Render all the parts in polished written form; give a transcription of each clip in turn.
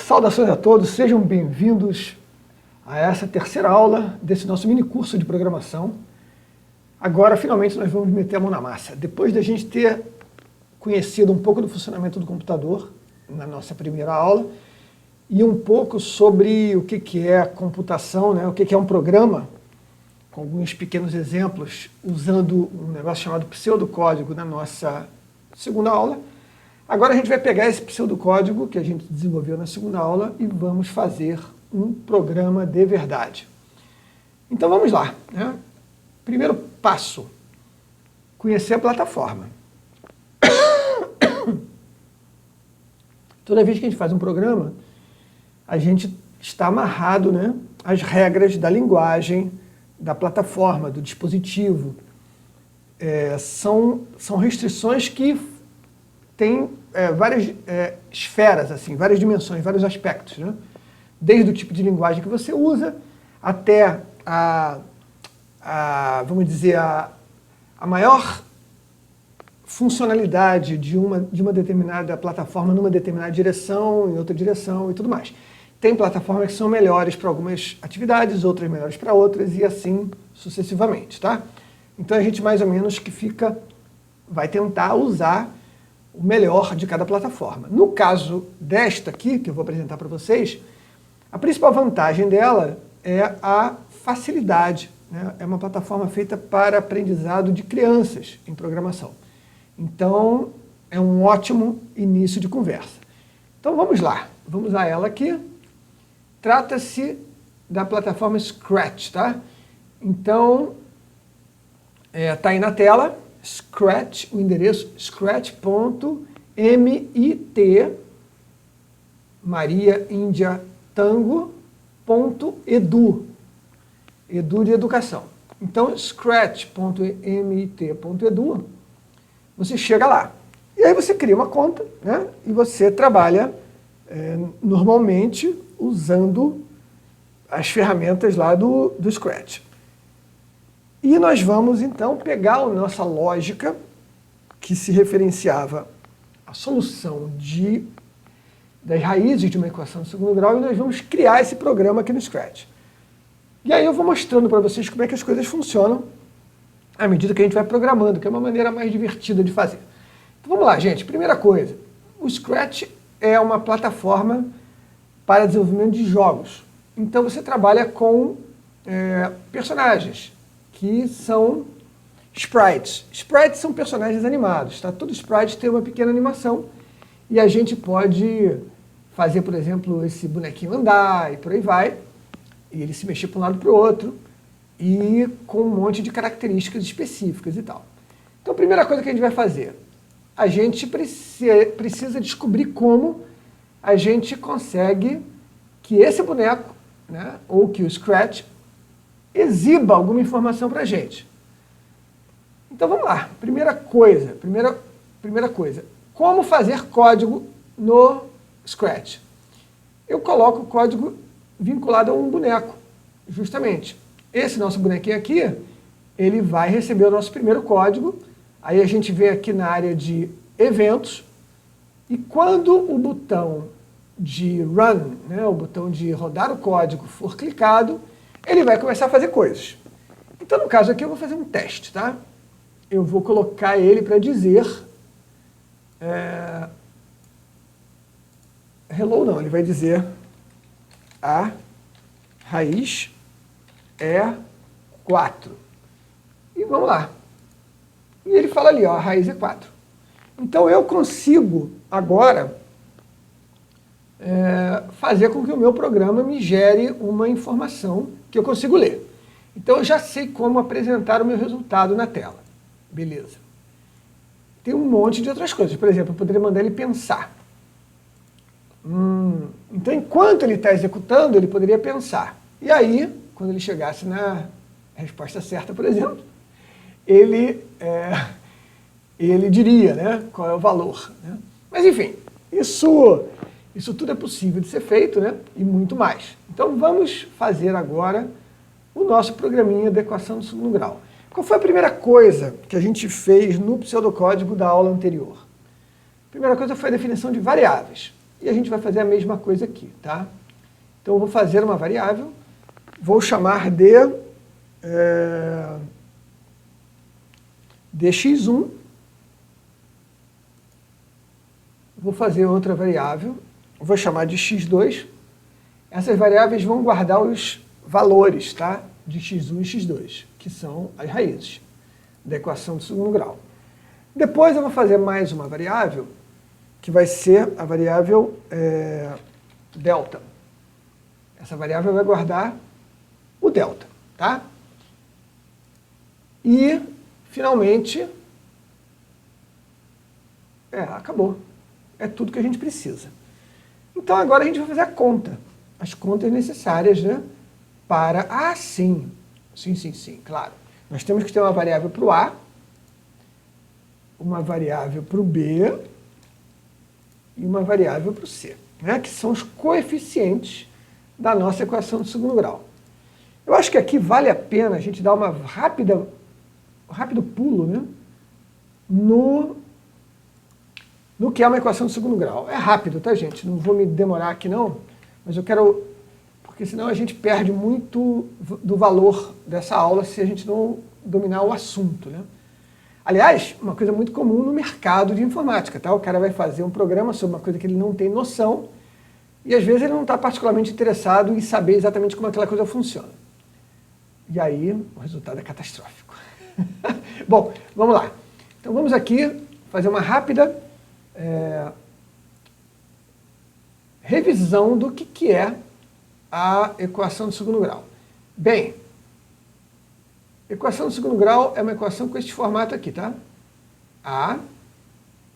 Saudações a todos, sejam bem-vindos a essa terceira aula desse nosso mini curso de programação. Agora, finalmente, nós vamos meter a mão na massa. Depois da gente ter conhecido um pouco do funcionamento do computador na nossa primeira aula e um pouco sobre o que é computação, né? O que é um programa, com alguns pequenos exemplos, usando um negócio chamado pseudocódigo na nossa segunda aula. Agora a gente vai pegar esse pseudocódigo que a gente desenvolveu na segunda aula e vamos fazer um programa de verdade. Então vamos lá, né? Primeiro passo, conhecer a plataforma. Toda vez que a gente faz um programa, a gente está amarrado, né, às regras da linguagem, da plataforma, do dispositivo. São restrições que têm várias esferas, assim, várias dimensões, vários aspectos, né? Desde o tipo de linguagem que você usa até vamos dizer, a maior funcionalidade de uma determinada plataforma numa determinada direção, em outra direção e tudo mais. Tem plataformas que são melhores para algumas atividades, outras melhores para outras e assim sucessivamente, tá? Então a gente mais ou menos vai tentar usar o melhor de cada plataforma. No caso desta aqui, que eu vou apresentar para vocês, a principal vantagem dela é a facilidade, né? É uma plataforma feita para aprendizado de crianças em programação. Então, é um ótimo início de conversa. Então, vamos lá. Vamos a ela aqui. Trata-se da plataforma Scratch, tá? Então, tá aí na tela, Scratch, o endereço scratch.mit, Maria Índia Tango.edu, edu de educação. Então, scratch.mit.edu, você chega lá. E aí você cria uma conta, né? E você trabalha normalmente usando as ferramentas lá do Scratch. E nós vamos, então, pegar a nossa lógica, que se referenciava à solução das raízes de uma equação de segundo grau, e nós vamos criar esse programa aqui no Scratch. E aí eu vou mostrando para vocês como é que as coisas funcionam à medida que a gente vai programando, que é uma maneira mais divertida de fazer. Então vamos lá, gente. Primeira coisa, o Scratch é uma plataforma para desenvolvimento de jogos. Então você trabalha com personagens, que são sprites. Sprites são personagens animados, tá? Todo sprite tem uma pequena animação e a gente pode fazer, por exemplo, esse bonequinho andar e por aí vai, e ele se mexer para um lado para o outro, e com um monte de características específicas e tal. Então a primeira coisa que a gente vai fazer, a gente precisa descobrir como a gente consegue que esse boneco, né, ou que o Scratch, exiba alguma informação para a gente. Então vamos lá, primeira coisa, como fazer código no Scratch? Eu coloco o código vinculado a um boneco, justamente. Esse nosso bonequinho aqui, ele vai receber o nosso primeiro código, aí a gente vem aqui na área de eventos, e quando o botão de run, né, o botão de rodar o código for clicado, ele vai começar a fazer coisas. Então, no caso aqui, eu vou fazer um teste, tá? Eu vou colocar ele para dizer... hello não, ele vai dizer a raiz é 4. E vamos lá. E ele fala ali, ó, a raiz é 4. Então eu consigo agora fazer com que o meu programa me gere uma informação que eu consigo ler. Então eu já sei como apresentar o meu resultado na tela. Beleza. Tem um monte de outras coisas. Por exemplo, eu poderia mandar ele pensar. Então, enquanto ele está executando, ele poderia pensar. E aí, quando ele chegasse na resposta certa, por exemplo, ele diria, né, qual é o valor. Né? Mas, enfim, isso tudo é possível de ser feito, né, e muito mais. Então, vamos fazer agora o nosso programinha de equação de segundo grau. Qual foi a primeira coisa que a gente fez no pseudocódigo da aula anterior? A primeira coisa foi a definição de variáveis. e a gente vai fazer a mesma coisa aqui, tá? Então eu vou fazer uma variável, vou chamar de dx1, vou fazer outra variável, vou chamar de x2. Essas variáveis vão guardar os valores, tá? De x1 e x2, que são as raízes da equação do segundo grau. Depois eu vou fazer mais uma variável, que vai ser a variável delta. Essa variável vai guardar o delta, tá? E, finalmente, acabou. É tudo que a gente precisa. Então agora a gente vai fazer a conta. As contas necessárias, né? Para... Ah, sim. Sim, claro. Nós temos que ter uma variável para o A, uma variável para o B e uma variável para o C, né? Que são os coeficientes da nossa equação do segundo grau. Eu acho que aqui vale a pena a gente dar um rápido pulo, né? No que é uma equação do segundo grau. É rápido, tá, gente? Não vou me demorar aqui, não, mas eu quero... Porque senão a gente perde muito do valor dessa aula se a gente não dominar o assunto, né? Aliás, uma coisa muito comum no mercado de informática, tá? O cara vai fazer um programa sobre uma coisa que ele não tem noção e às vezes ele não está particularmente interessado em saber exatamente como aquela coisa funciona. E aí o resultado é catastrófico. Bom, vamos lá. Então vamos aqui fazer uma rápida revisão do que é a equação do segundo grau. Bem, equação do segundo grau é uma equação com este formato aqui, tá? A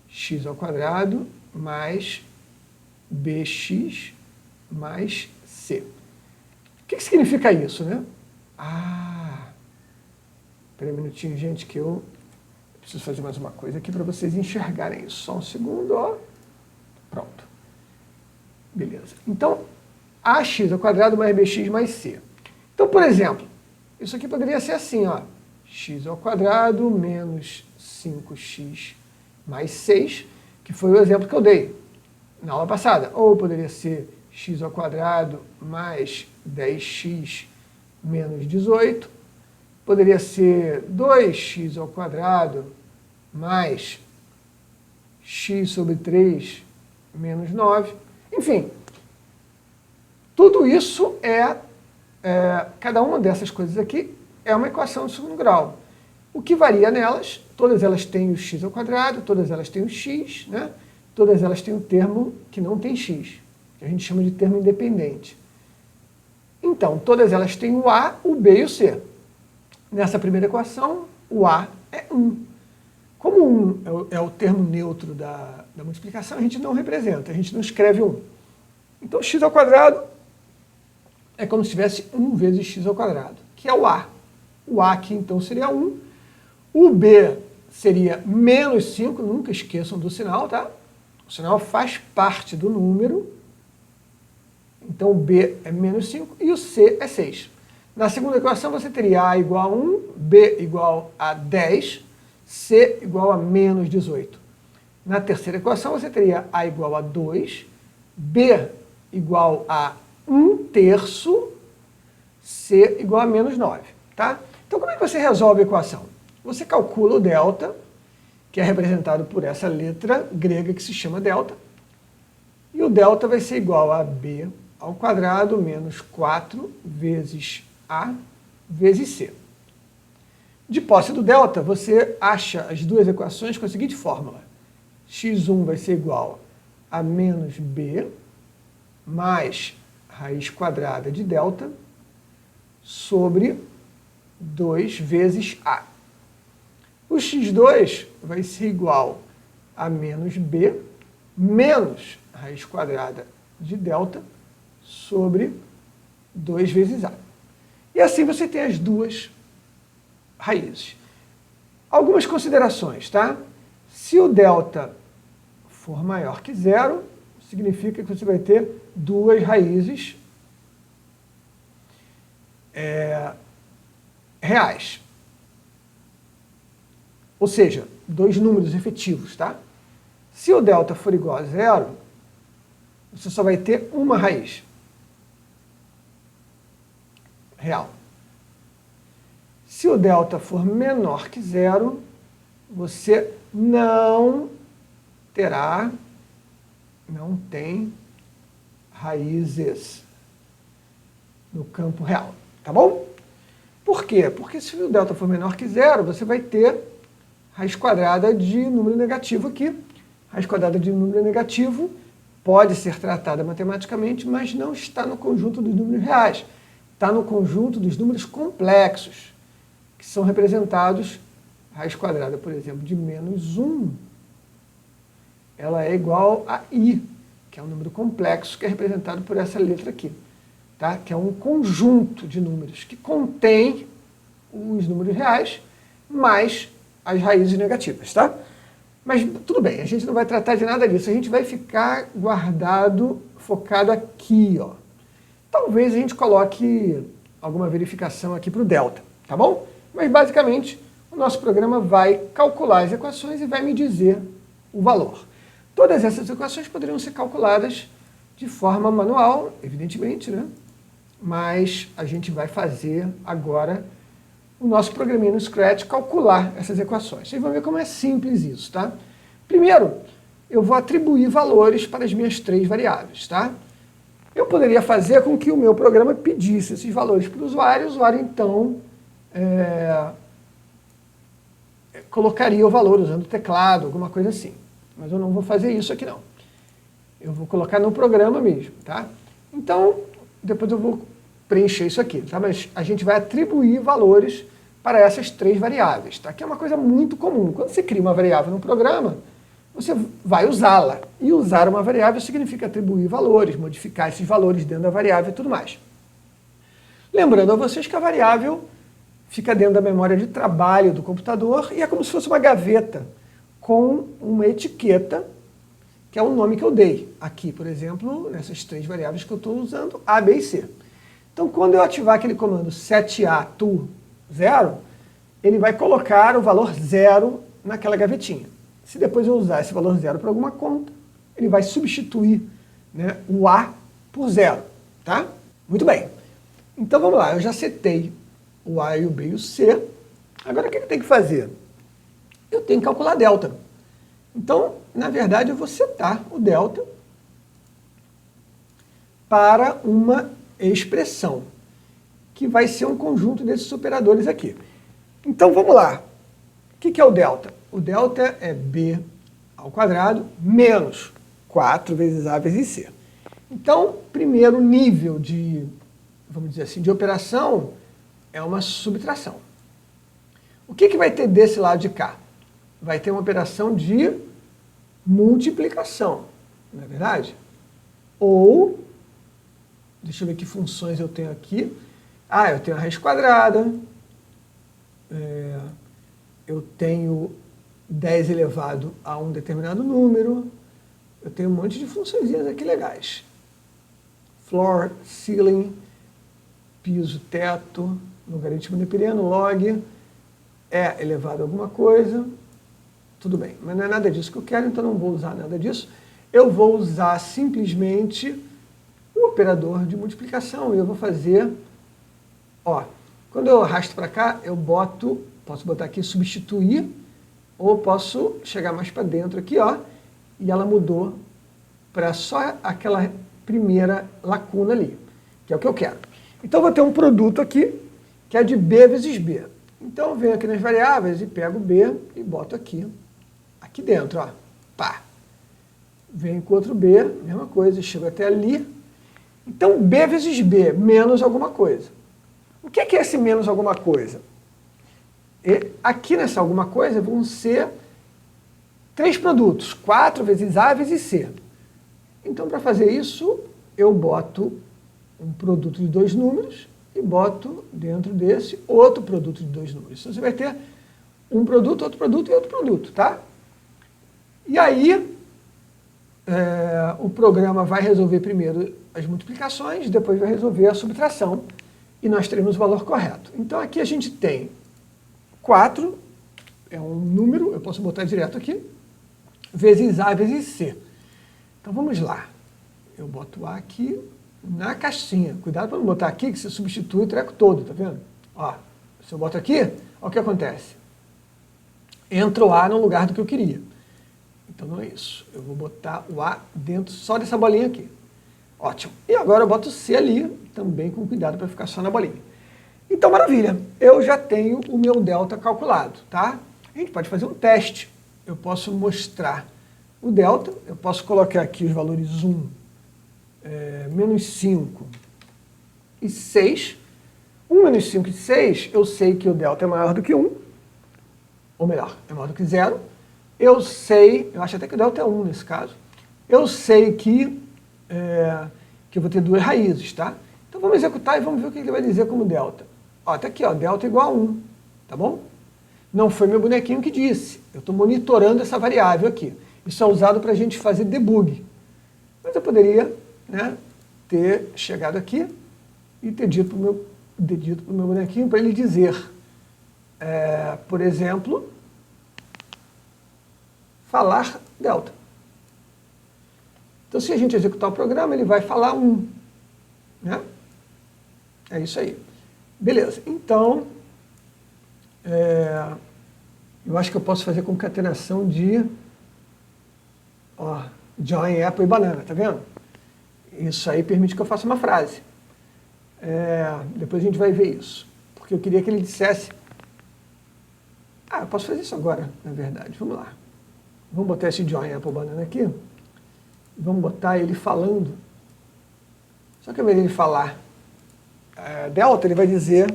x ao quadrado mais bx mais c. O que significa isso, né? Espera um minutinho, gente, que eu preciso fazer mais uma coisa aqui para vocês enxergarem isso. Só um segundo, ó. Pronto. Beleza. Então, ax ao quadrado mais bx mais c. Então, por exemplo, isso aqui poderia ser assim, ó. X ao quadrado menos 5x mais 6, que foi o exemplo que eu dei na aula passada. Ou poderia ser x ao quadrado mais 10x menos 18. Poderia ser 2x ao quadrado mais x sobre 3 menos 9. Enfim, tudo isso cada uma dessas coisas aqui é uma equação de segundo grau. O que varia nelas, todas elas têm o x ao quadrado, todas elas têm o x, né? Todas elas têm um termo que não tem x, que a gente chama de termo independente. Então, todas elas têm o a, o b e o c. Nessa primeira equação, o a é 1. Como 1 é o termo neutro da multiplicação, a gente não representa, a gente não escreve 1. Então, x ao quadrado é como se tivesse 1 vezes x ao quadrado, que é o a. O a aqui, então, seria 1. O b seria menos 5, nunca esqueçam do sinal, tá? O sinal faz parte do número. Então, o b é menos 5 e o c é 6. Na segunda equação, você teria a igual a 1, b igual a 10, c igual a menos 18. Na terceira equação, você teria a igual a 2, b igual a 1/3, c igual a menos 9. Tá? Então, como é que você resolve a equação? Você calcula o delta, que é representado por essa letra grega que se chama delta, e o delta vai ser igual a b ao quadrado menos 4 vezes a vezes c. De posse do delta, você acha as duas equações com a seguinte fórmula. x1 vai ser igual a menos b mais raiz quadrada de delta sobre 2 vezes a. O x2 vai ser igual a menos b menos raiz quadrada de delta sobre 2 vezes a. E assim você tem as duas raízes. Algumas considerações, tá? Se o delta for maior que zero, significa que você vai ter duas raízes reais. Ou seja, dois números efetivos, tá? Se o delta for igual a zero, você só vai ter uma raiz real. Se o delta for menor que zero, você não tem raízes no campo real, tá bom? Por quê? Porque se o delta for menor que zero, você vai ter raiz quadrada de número negativo aqui. Raiz quadrada de número negativo pode ser tratada matematicamente, mas não está no conjunto dos números reais. Está no conjunto dos números complexos, que são representados, raiz quadrada, por exemplo, de menos 1, ela é igual a i, que é um número complexo que é representado por essa letra aqui, tá? Que é um conjunto de números que contém os números reais mais as raízes negativas, tá? Mas tudo bem, a gente não vai tratar de nada disso, a gente vai ficar focado aqui, ó. Talvez a gente coloque alguma verificação aqui para o delta, tá bom? Mas basicamente o nosso programa vai calcular as equações e vai me dizer o valor. Todas essas equações poderiam ser calculadas de forma manual, evidentemente, né? Mas a gente vai fazer agora o nosso programinha no Scratch calcular essas equações. Vocês vão ver como é simples isso, tá? Primeiro, eu vou atribuir valores para as minhas 3 variáveis, tá? Eu poderia fazer com que o meu programa pedisse esses valores para o usuário então colocaria o valor usando o teclado, alguma coisa assim. Mas eu não vou fazer isso aqui não. Eu vou colocar no programa mesmo, tá? Então, depois eu vou preencher isso aqui, tá? Mas a gente vai atribuir valores para essas 3 variáveis, tá? Que é uma coisa muito comum. Quando você cria uma variável no programa, você vai usá-la. E usar uma variável significa atribuir valores, modificar esses valores dentro da variável e tudo mais. Lembrando a vocês que a variável fica dentro da memória de trabalho do computador e é como se fosse uma gaveta com uma etiqueta, que é o nome que eu dei. Aqui, por exemplo, nessas 3 variáveis que eu estou usando, A, B e C. Então, quando eu ativar aquele comando set_a to 0, ele vai colocar o valor 0 naquela gavetinha. Se depois eu usar esse valor 0 para alguma conta, ele vai substituir, né, o A por 0, tá? Muito bem. Então vamos lá, eu já setei o A, o B e o C. Agora o que eu tenho que fazer? Eu tenho que calcular delta. Então, na verdade, eu vou setar o delta para uma expressão, que vai ser um conjunto desses operadores aqui. Então vamos lá. O que é o delta? O delta é b ao quadrado menos 4 vezes a vezes c. Então, primeiro nível de, vamos dizer assim, de operação é uma subtração. O que vai ter desse lado de cá? Vai ter uma operação de multiplicação, não é verdade? Ou, deixa eu ver que funções eu tenho aqui. Ah, eu tenho a raiz quadrada, eu tenho 10 elevado a um determinado número, eu tenho um monte de funçõezinhas aqui legais. Floor, ceiling, piso, teto, logaritmo neperiano, log, é elevado a alguma coisa, tudo bem, mas não é nada disso que eu quero, então não vou usar nada disso. Eu vou usar simplesmente o operador de multiplicação, e eu vou fazer, ó, quando eu arrasto para cá, eu posso botar aqui substituir, ou posso chegar mais para dentro aqui, ó, e ela mudou para só aquela primeira lacuna ali, que é o que eu quero. Então eu vou ter um produto aqui, que é de b vezes b. Então eu venho aqui nas variáveis e pego b e boto aqui dentro, ó, pá. Venho com outro b, mesma coisa, chego até ali. Então b vezes b, menos alguma coisa. O que é esse menos alguma coisa? E aqui nessa alguma coisa vão ser 3 produtos, 4 vezes A vezes C. Então, para fazer isso, eu boto um produto de 2 números e boto dentro desse outro produto de 2 números. Então, você vai ter um produto, outro produto e outro produto, tá? E aí, o programa vai resolver primeiro as multiplicações, depois vai resolver a subtração, e nós teremos o valor correto. Então, aqui a gente tem 4, é um número, eu posso botar direto aqui, vezes A vezes C. Então vamos lá. eu boto o A aqui na caixinha. Cuidado para não botar aqui, que você substitui o treco todo, tá vendo? Ó, se eu boto aqui, olha o que acontece. Entra o A no lugar do que eu queria. Então não é isso. Eu vou botar o A dentro só dessa bolinha aqui. Ótimo. E agora eu boto o C ali, também com cuidado para ficar só na bolinha. Então, maravilha. Eu já tenho o meu delta calculado, tá? A gente pode fazer um teste. Eu posso mostrar o delta, eu posso colocar aqui os valores 1, menos 5 e 6. 1 menos 5 e 6, eu sei que o delta é maior do que 1, ou melhor, é maior do que 0. Eu sei, eu acho até que o delta é 1 nesse caso. Eu sei que eu vou ter duas raízes, tá? Então vamos executar e vamos ver o que ele vai dizer como delta. Ó, tá aqui, ó, delta igual a 1, tá bom? Não foi meu bonequinho que disse. Eu estou monitorando essa variável aqui. Isso é usado para a gente fazer debug. Mas eu poderia, né, ter chegado aqui e ter dito para o meu bonequinho para ele dizer, por exemplo, falar delta. Então, se a gente executar o programa, ele vai falar 1. Né? É isso aí. Beleza. Então, eu acho que eu posso fazer concatenação de join, apple e banana, tá vendo? Isso aí permite que eu faça uma frase. Depois a gente vai ver isso. Porque eu queria que ele dissesse... eu posso fazer isso agora, na verdade. Vamos lá. Vamos botar esse join, apple, banana aqui. Vamos botar ele falando. Só que ao invés de ele falar delta, ele vai dizer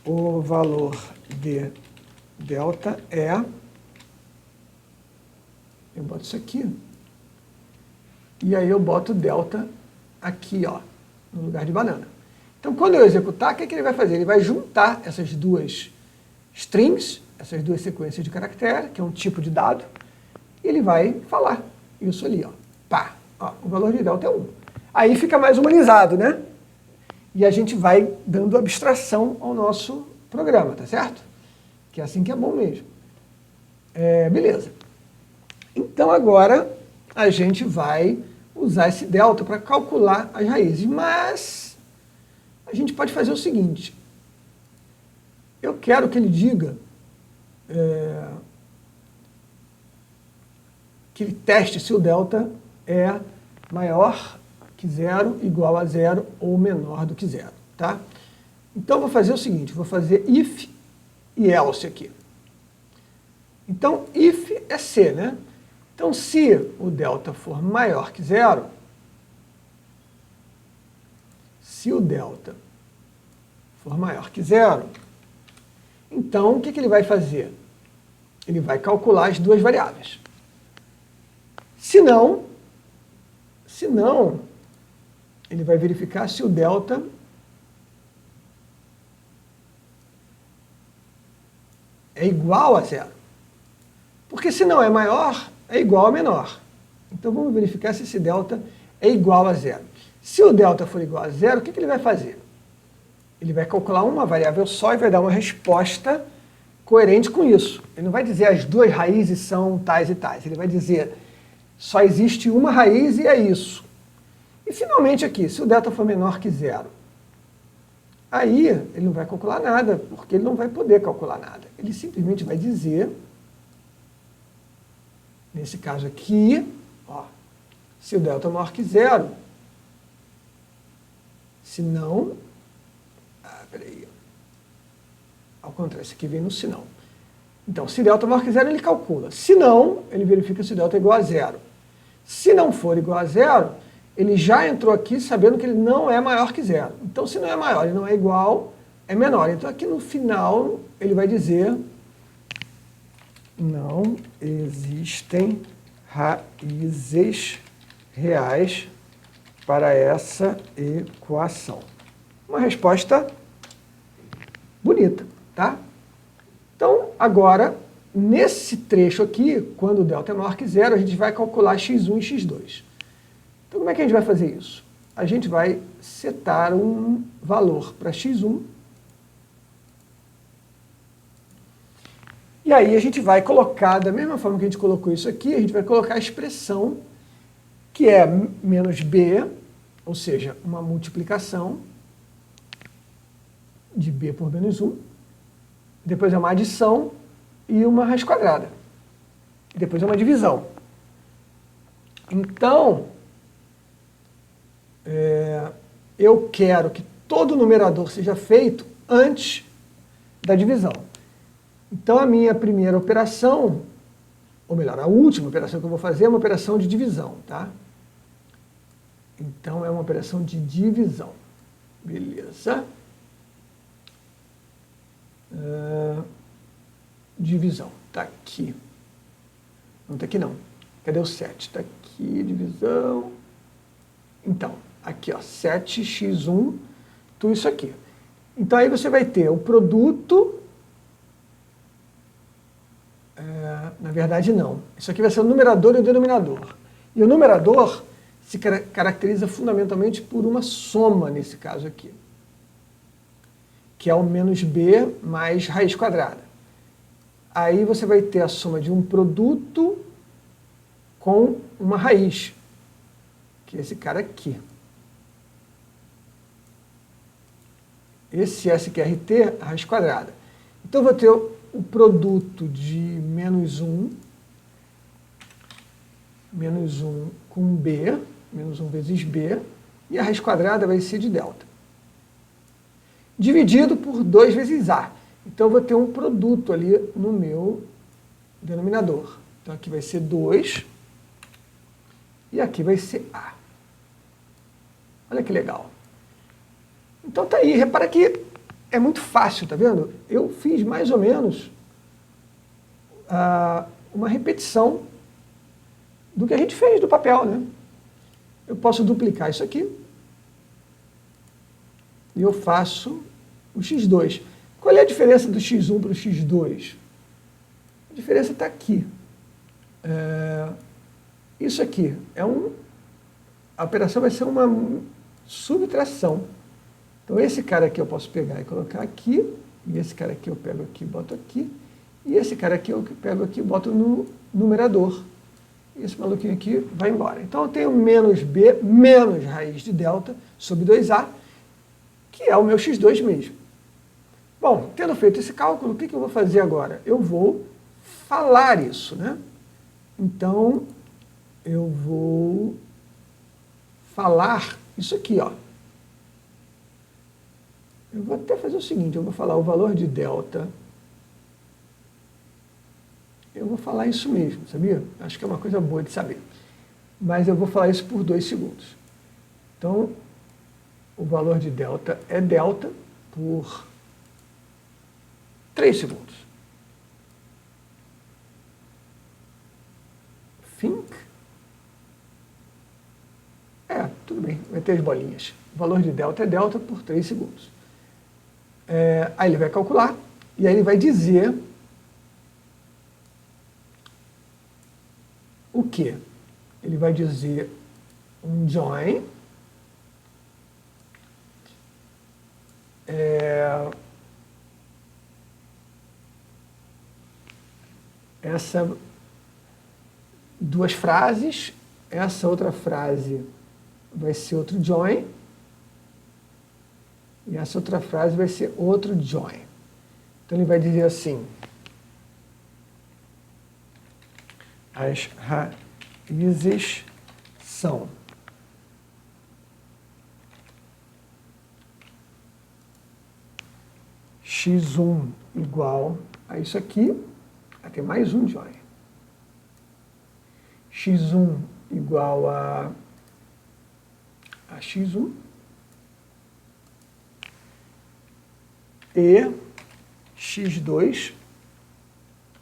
o valor de delta é... Eu boto isso aqui. E aí eu boto delta aqui, ó, no lugar de banana. Então, quando eu executar, o que ele vai fazer? Ele vai juntar essas duas strings, essas duas sequências de caractere, que é um tipo de dado, e ele vai falar isso ali, ó. Pá, ó, o valor de delta é 1. Aí fica mais humanizado, né? E a gente vai dando abstração ao nosso programa, tá certo? Que é assim que é bom mesmo. Beleza. Então agora a gente vai usar esse delta para calcular as raízes. Mas a gente pode fazer o seguinte. Eu quero que ele diga, que ele teste se o delta é maior que 0, igual a 0 ou menor do que 0. Tá? Então eu vou fazer o seguinte, vou fazer if e else aqui. Então if é C, né? Então, se o delta for maior que 0, então o que ele vai fazer? Ele vai calcular as duas variáveis. Se não, ele vai verificar se o delta é igual a 0. Porque se não é maior, é igual a menor. Então vamos verificar se esse delta é igual a 0. Se o delta for igual a 0, o que ele vai fazer? Ele vai calcular uma variável só e vai dar uma resposta coerente com isso. Ele não vai dizer as duas raízes são tais e tais. Ele vai dizer só existe uma raiz e é isso. E finalmente aqui, se o delta for menor que 0, aí ele não vai calcular nada, porque ele não vai poder calcular nada. Ele simplesmente vai dizer... Nesse caso aqui, ó, se o delta é maior que 0, se não... peraí. Ao contrário, esse aqui vem no se não. Então, se delta é maior que 0, ele calcula. Se não, ele verifica se o delta é igual a 0. Se não for igual a 0, ele já entrou aqui sabendo que ele não é maior que 0. Então, se não é maior e não é igual, é menor. Então, aqui no final, ele vai dizer... Não existem raízes reais para essa equação. Uma resposta bonita, tá? Então, agora, nesse trecho aqui, quando o delta é maior que 0, a gente vai calcular x1 e x2. Então, como é que a gente vai fazer isso? A gente vai setar um valor para x1, e aí a gente vai colocar, da mesma forma que a gente colocou isso aqui, a gente vai colocar a expressão que é menos b, ou seja, uma multiplicação de b por menos 1. Depois é uma adição e uma raiz quadrada. Depois é uma divisão. Então, eu quero que todo numerador seja feito antes da divisão. Então, a minha primeira operação, ou melhor, a última operação que eu vou fazer é uma operação de divisão, tá? Então, é uma operação de divisão. Beleza? Divisão. Está aqui. Não está aqui não. Cadê o 7? Está aqui, divisão. Então, aqui, ó, 7x1, tudo isso aqui. Então, aí você vai ter o produto. Na verdade, não. Isso aqui vai ser o numerador e o denominador. E o numerador se caracteriza fundamentalmente por uma soma, nesse caso aqui, que é o menos b mais raiz quadrada. Aí você vai ter a soma de um produto com uma raiz, que é esse cara aqui. Esse SQRT, a raiz quadrada. Então, eu vou ter o produto de menos 1 com b, menos 1 vezes b, e a raiz quadrada vai ser de delta. Dividido por 2 vezes a. Então, eu vou ter um produto ali no meu denominador. Então, aqui vai ser 2 e aqui vai ser a. Olha que legal. Então, tá aí. Repara que é muito fácil, tá vendo? Eu fiz mais ou menos uma repetição do que a gente fez do papel, né? Eu posso duplicar isso aqui e eu faço o x2. Qual é a diferença do x1 para o x2? A diferença está aqui. Isso aqui a operação vai ser uma subtração. Então, esse cara aqui eu posso pegar e colocar aqui, e esse cara aqui eu pego aqui e boto aqui, e esse cara aqui eu pego aqui e boto no numerador. E esse maluquinho aqui vai embora. Então, eu tenho menos b menos raiz de delta sobre 2a, que é o meu x2 mesmo. Bom, tendo feito esse cálculo, o que eu vou fazer agora? Eu vou falar isso, né? Então, eu vou falar isso aqui, ó. Eu vou até fazer o seguinte, eu vou falar o valor de delta. Eu vou falar isso mesmo, sabia? Acho que é uma coisa boa de saber. Mas eu vou falar isso por 2 segundos. Então, o valor de delta é delta por 3 segundos. Think. Tudo bem, vai ter as bolinhas. O valor de delta é delta por 3 segundos. Aí ele vai calcular, e aí ele vai dizer o quê? Ele vai dizer um join, essa duas frases, essa outra frase vai ser outro join, e essa outra frase vai ser outro join. Então ele vai dizer assim: as raízes são x1 igual a isso aqui, vai ter mais um join. x1 igual a x1 e x2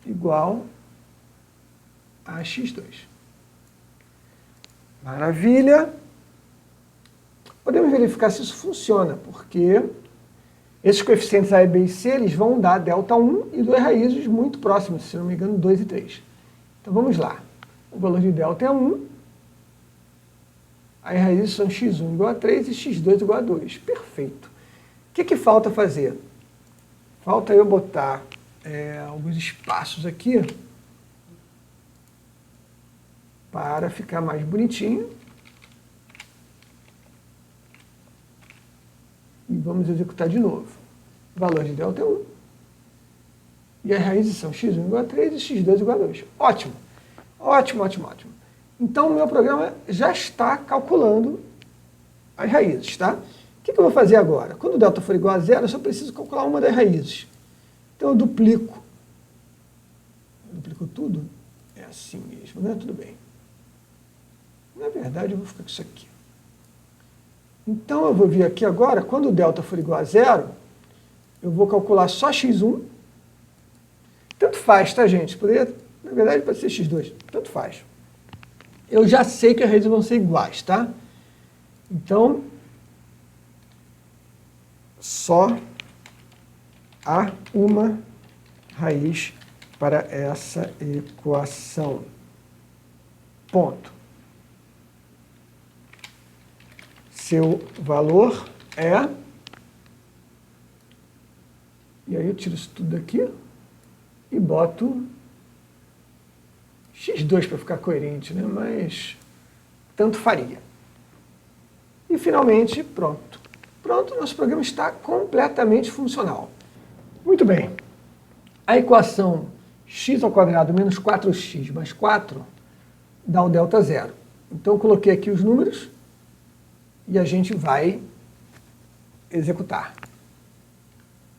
igual a x2. Maravilha! Podemos verificar se isso funciona, porque esses coeficientes A, B e C eles vão dar delta1 e 2 raízes muito próximas, se não me engano, 2 e 3. Então vamos lá. O valor de delta é 1, as raízes são x1 igual a 3 e x2 igual a 2. Perfeito. O que falta fazer? Falta eu botar alguns espaços aqui para ficar mais bonitinho. vamos executar de novo. O valor de delta é 1. E as raízes são x1 igual a 3 e x2 igual a 2. Ótimo. Ótimo, ótimo, ótimo. Então, o meu programa já está calculando as raízes, tá? O que eu vou fazer agora? Quando o delta for igual a 0, eu só preciso calcular uma das raízes. Então, eu duplico. Duplico tudo? É assim mesmo, né? Tudo bem. Na verdade, eu vou ficar com isso aqui. Então, eu vou vir aqui agora, quando o delta for igual a 0, eu vou calcular só x1. Tanto faz, tá, gente? Poderia, na verdade, pode ser x2. Tanto faz. Eu já sei que as raízes vão ser iguais, tá? Então, só há uma raiz para essa equação. Ponto. Seu valor é... E aí eu tiro isso tudo daqui e boto x2 para ficar coerente, né? Mas tanto faria. E finalmente, pronto. Pronto, nosso programa está completamente funcional. Muito bem. A equação x² menos 4x mais 4 dá o delta zero. Então eu coloquei aqui os números e a gente vai executar.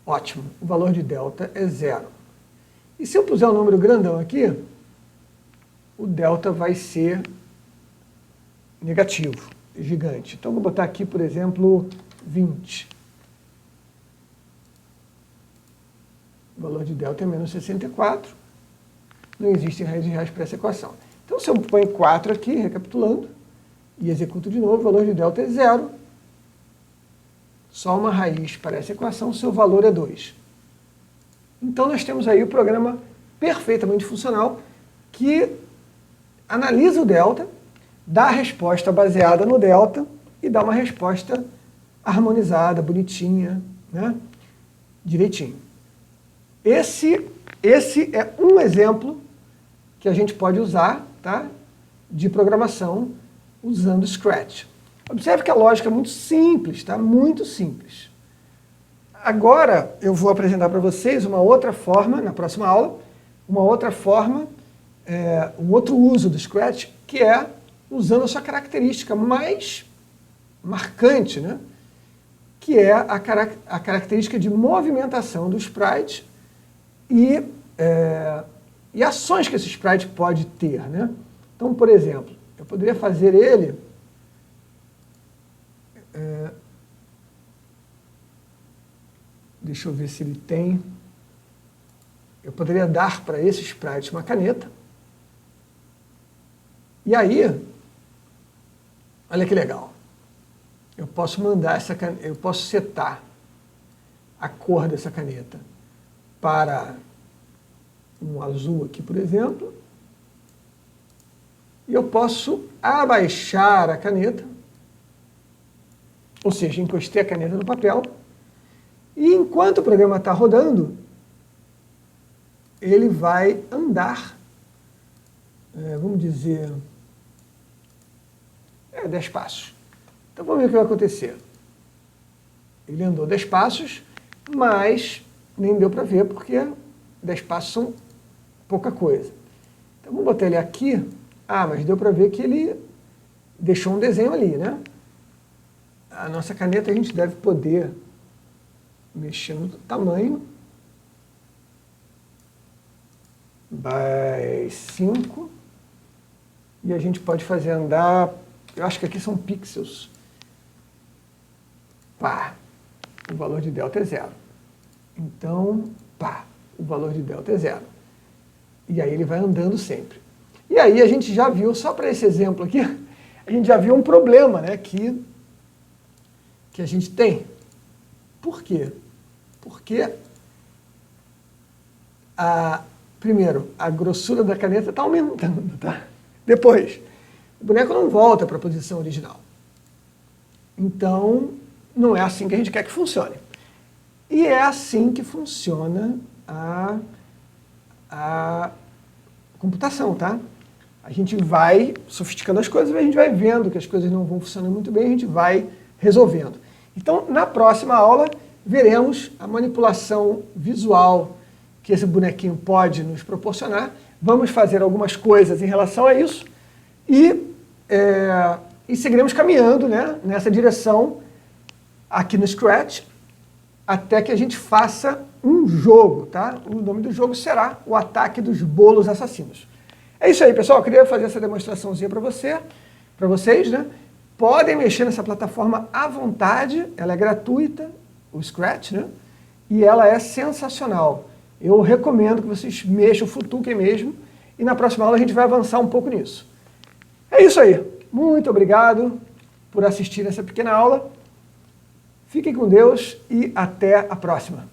Ótimo, o valor de delta é zero. E se eu puser um número grandão aqui, o delta vai ser negativo, gigante. Então, eu vou botar aqui, por exemplo, 20. O valor de delta é menos 64. Não existem raízes reais para essa equação. Então, se eu ponho 4 aqui, recapitulando, e executo de novo, o valor de delta é zero. Só uma raiz para essa equação, seu valor é 2. Então, nós temos aí o programa perfeitamente funcional que analisa o delta, dá a resposta baseada no delta e dá uma resposta harmonizada, bonitinha, né? Direitinho. Esse é um exemplo que a gente pode usar, tá? De programação usando Scratch. Observe que a lógica é muito simples, tá? Muito simples. Agora eu vou apresentar para vocês uma outra forma, na próxima aula, uma outra forma, um outro uso do Scratch, que é usando a sua característica mais marcante, né? Que é a característica de movimentação do sprite e ações que esse sprite pode ter, né? Então, por exemplo, eu poderia fazer ele... deixa eu ver se ele tem... Eu poderia dar para esse sprite uma caneta. E aí, olha que legal. Eu posso mandar essa caneta, eu posso setar a cor dessa caneta para um azul aqui, por exemplo. E eu posso abaixar a caneta, ou seja, encostei a caneta no papel. E enquanto o programa está rodando, ele vai andar, vamos dizer, 10 passos. Então vamos ver o que vai acontecer. Ele andou 10 passos, mas nem deu para ver, porque 10 passos são pouca coisa. Então vamos botar ele aqui. Ah, mas deu para ver que ele deixou um desenho ali, né? A nossa caneta a gente deve poder mexer no tamanho. By 5. E a gente pode fazer andar, eu acho que aqui são pixels. Pá, o valor de delta é zero. Então, pá, o valor de delta é zero. E aí ele vai andando sempre. E aí a gente já viu, só para esse exemplo aqui, a gente já viu um problema, né, que a gente tem. Por quê? Porque, primeiro, a grossura da caneta está aumentando, tá? Depois, o boneco não volta para a posição original. Então, não é assim que a gente quer que funcione. E é assim que funciona a computação, tá? A gente vai sofisticando as coisas, a gente vai vendo que as coisas não vão funcionando muito bem, a gente vai resolvendo. Então, na próxima aula, veremos a manipulação visual que esse bonequinho pode nos proporcionar. Vamos fazer algumas coisas em relação a isso e seguiremos caminhando, né, nessa direção aqui no Scratch até que a gente faça um jogo, tá? O nome do jogo será O Ataque dos Bolos Assassinos. É isso aí, pessoal. Eu queria fazer essa demonstraçãozinha para vocês, né? Podem mexer nessa plataforma à vontade, ela é gratuita, o Scratch, né? E ela é sensacional. Eu recomendo que vocês mexam, futuquem mesmo, e na próxima aula a gente vai avançar um pouco nisso. É isso aí. Muito obrigado por assistir essa pequena aula. Fiquem com Deus e até a próxima.